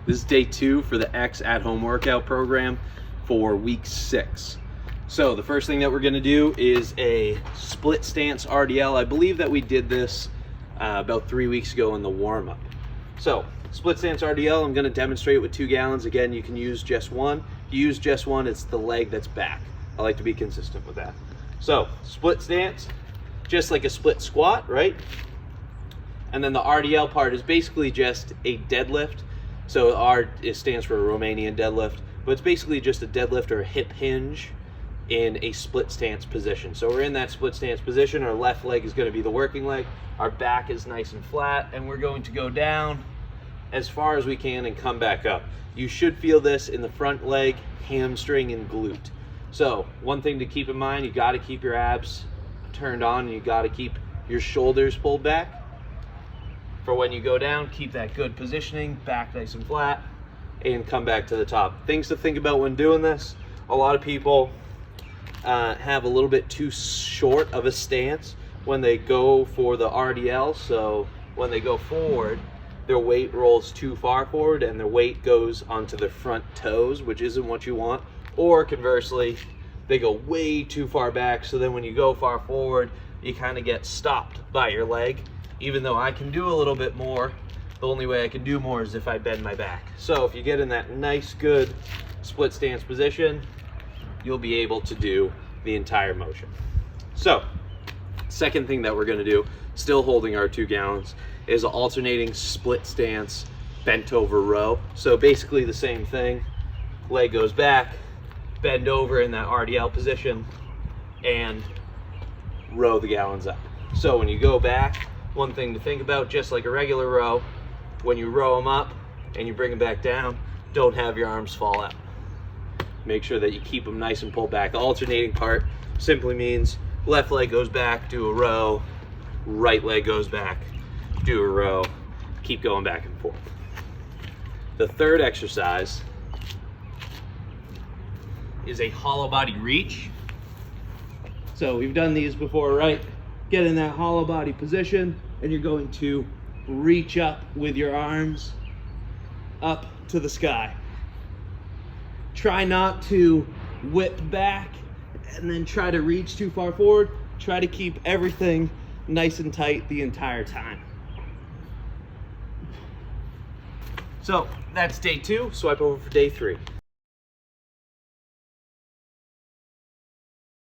This is day 2 for the X at-home workout program for week 6. So the first thing that we're gonna do is a split stance RDL. I believe that we did this about 3 weeks ago in the warm-up. So split stance RDL, I'm gonna demonstrate with 2 gallons. Again, you can use just one. If you use just one, it's the leg that's back. I like to be consistent with that. So split stance, just like a split squat, right? And then the RDL part is basically just a deadlift. So it stands for Romanian deadlift, but it's basically just a deadlift or a hip hinge in a split stance position. So we're in that split stance position. Our left leg is going to be the working leg. Our back is nice and flat, and we're going to go down as far as we can and come back up. You should feel this in the front leg, hamstring, and glute. So one thing to keep in mind, you got to keep your abs turned on, and you got to keep your shoulders pulled back. For when you go down, keep that good positioning, back nice and flat, and come back to the top. Things to think about when doing this: a lot of people have a little bit too short of a stance when they go for the RDL. So when they go forward, their weight rolls too far forward and their weight goes onto their front toes, which isn't what you want. Or conversely, they go way too far back, so then when you go far forward, you kind of get stopped by your leg. Even though I can do a little bit more, the only way I can do more is if I bend my back. So if you get in that nice, good split stance position, you'll be able to do the entire motion. So second thing that we're gonna do, still holding our 2 gallons, is alternating split stance bent over row. So basically the same thing, leg goes back, bend over in that RDL position, and row the gallons up. So when you go back, one thing to think about, just like a regular row, when you row them up and you bring them back down, don't have your arms fall out. Make sure that you keep them nice and pulled back. The alternating part simply means left leg goes back, do a row, right leg goes back, do a row, keep going back and forth. The third exercise is a hollow body reach. So we've done these before, right? Get in that hollow body position, and you're going to reach up with your arms up to the sky. Try not to whip back and then try to reach too far forward. Try to keep everything nice and tight the entire time. So that's day 2. Swipe over for day 3.